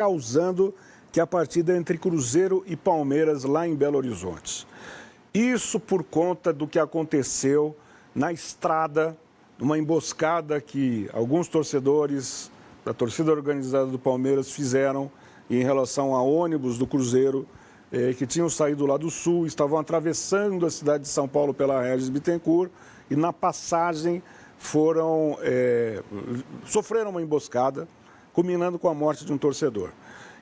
causando que a partida entre Cruzeiro e Palmeiras lá em Belo Horizonte. Isso por conta do que aconteceu na estrada, uma emboscada que alguns torcedores da torcida organizada do Palmeiras fizeram em relação a ônibus do Cruzeiro que tinham saído lá do sul, estavam atravessando a cidade de São Paulo pela Regis Bittencourt e na passagem sofreram uma emboscada, culminando com a morte de um torcedor.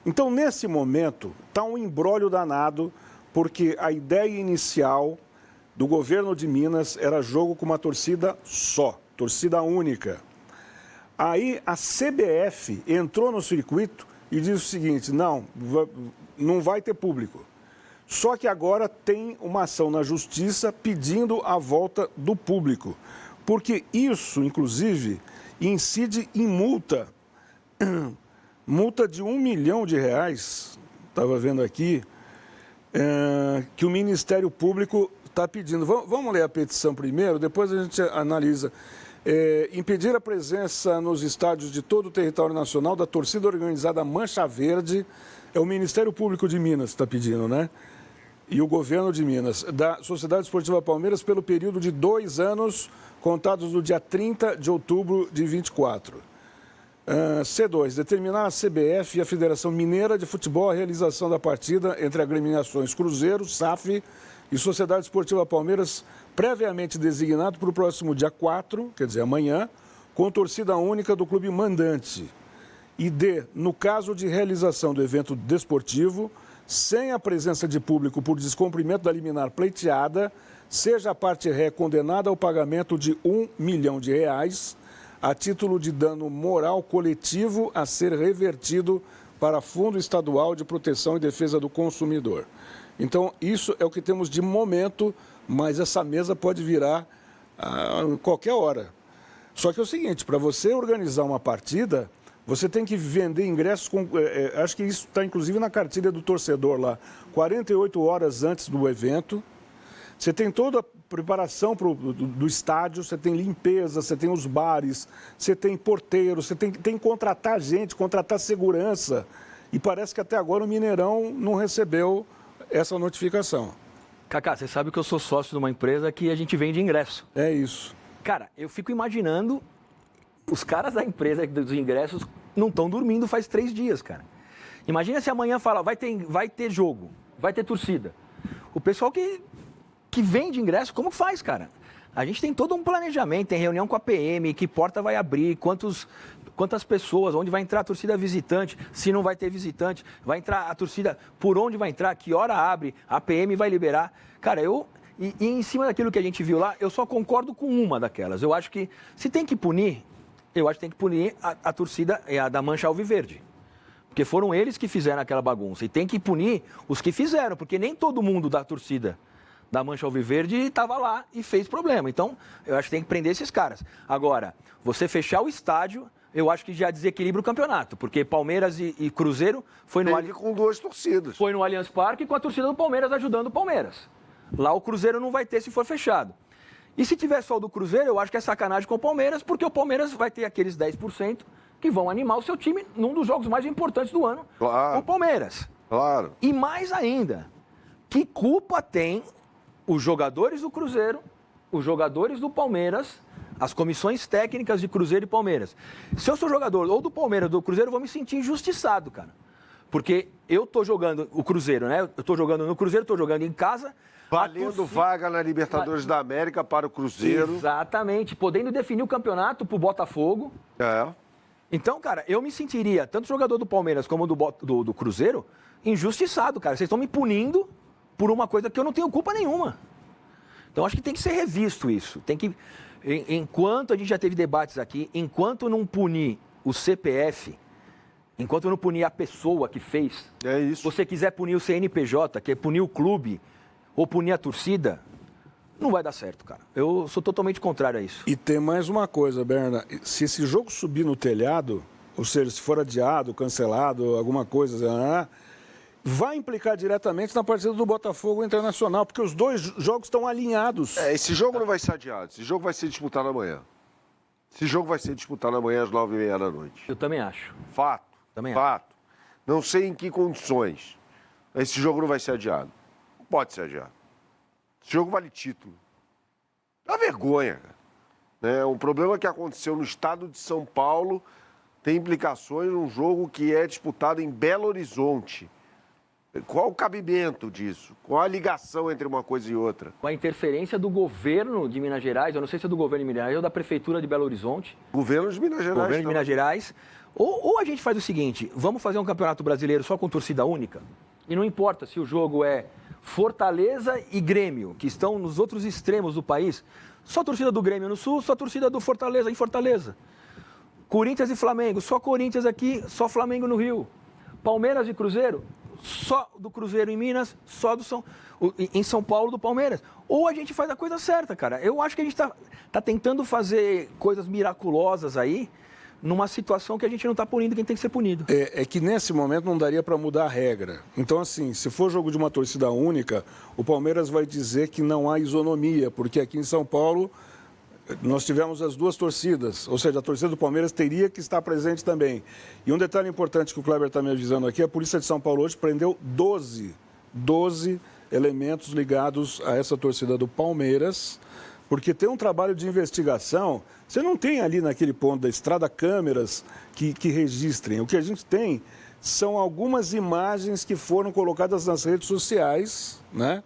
Então, nesse momento, está um imbróglio danado, porque a ideia inicial do governo de Minas era jogo com uma torcida só, torcida única. Aí a CBF entrou no circuito e disse o seguinte: não vai ter público. Só que agora tem uma ação na justiça pedindo a volta do público, porque isso, inclusive, incide em multa de R$1 milhão, estava vendo aqui, que o Ministério Público está pedindo. Vamos ler a petição primeiro, depois a gente analisa. Impedir a presença nos estádios de todo o território nacional da torcida organizada Mancha Verde, é o Ministério Público de Minas que está pedindo, né? E o governo de Minas, da Sociedade Esportiva Palmeiras, pelo período de 2 anos, contados do dia 30 de outubro de 24. C2, determinar a CBF e a Federação Mineira de Futebol a realização da partida entre agremiações Cruzeiro, SAF e Sociedade Esportiva Palmeiras, previamente designado para o próximo dia 4, quer dizer, amanhã, com torcida única do clube mandante. E D, no caso de realização do evento desportivo, sem a presença de público por descumprimento da liminar pleiteada, seja a parte ré condenada ao pagamento de R$1 milhão a título de dano moral coletivo a ser revertido para Fundo Estadual de Proteção e Defesa do Consumidor. Então, isso é o que temos de momento, mas essa mesa pode virar a qualquer hora. Só que é o seguinte, para você organizar uma partida, você tem que vender ingressos, acho que isso está inclusive na cartilha do torcedor lá, 48 horas antes do evento. Você tem toda a preparação do estádio, você tem limpeza, você tem os bares, você tem porteiro, você tem que contratar gente, contratar segurança. E parece que até agora o Mineirão não recebeu essa notificação. Cacá, você sabe que eu sou sócio de uma empresa que a gente vende ingresso. É isso. Cara, eu fico imaginando, os caras da empresa dos ingressos não estão dormindo faz 3 dias, cara. Imagina se amanhã fala, vai ter jogo, vai ter torcida. O pessoal que vende ingresso, como faz, cara? A gente tem todo um planejamento, tem reunião com a PM, que porta vai abrir, quantas pessoas, onde vai entrar a torcida visitante, se não vai ter visitante, vai entrar a torcida, por onde vai entrar, que hora abre, a PM vai liberar. Cara, e em cima daquilo que a gente viu lá, eu só concordo com uma daquelas. Eu acho que se tem que punir, eu acho que tem que punir a torcida a da Mancha Alviverde. Porque foram eles que fizeram aquela bagunça. E tem que punir os que fizeram, porque nem todo mundo da torcida da Mancha Alviverde estava lá e fez problema. Então, eu acho que tem que prender esses caras. Agora, você fechar o estádio, eu acho que já desequilibra o campeonato, porque Palmeiras e Cruzeiro foi com 2 torcidas. Foi no Allianz Parque com a torcida do Palmeiras ajudando o Palmeiras. Lá o Cruzeiro não vai ter se for fechado. E se tiver só o do Cruzeiro, eu acho que é sacanagem com o Palmeiras, porque o Palmeiras vai ter aqueles 10% que vão animar o seu time num dos jogos mais importantes do ano, claro, o Palmeiras. Claro. E mais ainda, que culpa tem os jogadores do Cruzeiro, os jogadores do Palmeiras, as comissões técnicas de Cruzeiro e Palmeiras? Se eu sou jogador ou do Palmeiras ou do Cruzeiro, eu vou me sentir injustiçado, cara. Porque eu tô jogando o Cruzeiro, né? Eu tô jogando no Cruzeiro, tô jogando em casa. Valendo vaga na Libertadores da América para o Cruzeiro. Exatamente. Podendo definir o campeonato pro Botafogo. É. Então, cara, eu me sentiria, tanto jogador do Palmeiras como do Cruzeiro, injustiçado, cara. Vocês estão me punindo por uma coisa que eu não tenho culpa nenhuma. Então, acho que tem que ser revisto isso. Tem que, enquanto a gente já teve debates aqui, enquanto não punir o CPF, enquanto não punir a pessoa que fez, isso. Se você quiser punir o CNPJ, que é punir o clube, ou punir a torcida, não vai dar certo, cara. Eu sou totalmente contrário a isso. E tem mais uma coisa, Berna. Se esse jogo subir no telhado, ou seja, se for adiado, cancelado, alguma coisa, vai implicar diretamente na partida do Botafogo Internacional, porque os 2 jogos estão alinhados. Esse jogo não vai ser adiado. Esse jogo vai ser disputado amanhã. Esse jogo vai ser disputado amanhã às 9h30 da noite. Eu também acho. Fato. Também fato. não sei em que condições, esse jogo não vai ser adiado. Não pode ser adiado. Esse jogo vale título. É uma vergonha, cara. Né? Um problema que aconteceu no estado de São Paulo tem implicações num jogo que é disputado em Belo Horizonte. Qual o cabimento disso? Qual a ligação entre uma coisa e outra? Com a interferência do governo de Minas Gerais, eu não sei se é do governo de Minas Gerais ou da prefeitura de Belo Horizonte. Governo de Minas Gerais. Governo de Minas Gerais. Ou a gente faz o seguinte, vamos fazer um campeonato brasileiro só com torcida única? E não importa se o jogo é Fortaleza e Grêmio, que estão nos outros extremos do país, só a torcida do Grêmio no Sul, só a torcida do Fortaleza em Fortaleza. Corinthians e Flamengo, só Corinthians aqui, só Flamengo no Rio. Palmeiras e Cruzeiro, só do Cruzeiro em Minas, só em São Paulo do Palmeiras. Ou a gente faz a coisa certa, cara. Eu acho que a gente tá tentando fazer coisas miraculosas aí, numa situação que a gente não está punindo quem tem que ser punido. É que nesse momento não daria para mudar a regra. Então, assim, se for jogo de uma torcida única, o Palmeiras vai dizer que não há isonomia, porque aqui em São Paulo nós tivemos as duas torcidas, ou seja, a torcida do Palmeiras teria que estar presente também. E um detalhe importante que o Kleber está me avisando aqui, a Polícia de São Paulo hoje prendeu 12 elementos ligados a essa torcida do Palmeiras, porque tem um trabalho de investigação. Você não tem ali naquele ponto da estrada câmeras que registrem. O que a gente tem são algumas imagens que foram colocadas nas redes sociais, né?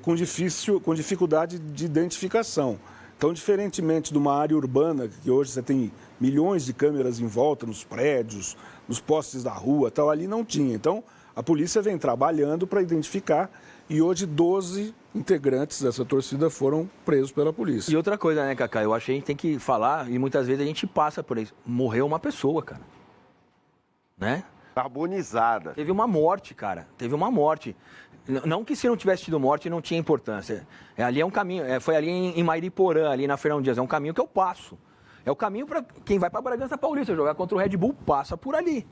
Com dificuldade de identificação. Então, diferentemente de uma área urbana, que hoje você tem milhões de câmeras em volta, nos prédios, nos postes da rua, tal, ali não tinha. Então, a polícia vem trabalhando para identificar e hoje 12 integrantes dessa torcida foram presos pela polícia. E outra coisa, né, Cacá? Eu acho que a gente tem que falar, e muitas vezes a gente passa por isso. Morreu uma pessoa, cara. Né? Carbonizada. Teve uma morte, cara. Teve uma morte. Não que se não tivesse tido morte não tinha importância. Ali é um caminho, foi ali em Mairiporã, ali na Fernão Dias. É um caminho que eu passo. É o caminho para quem vai para Bragança Paulista jogar contra o Red Bull, passa por ali.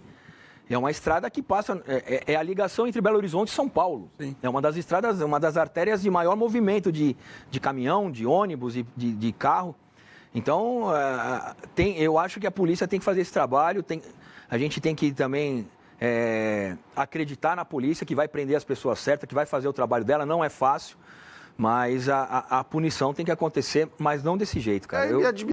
É uma estrada que passa, é a ligação entre Belo Horizonte e São Paulo. Sim. É uma das estradas, uma das artérias de maior movimento de caminhão, de ônibus e de carro. Então, eu acho que a polícia tem que fazer esse trabalho, a gente tem que também acreditar na polícia, que vai prender as pessoas certas, que vai fazer o trabalho dela, não é fácil, mas a punição tem que acontecer, mas não desse jeito, cara.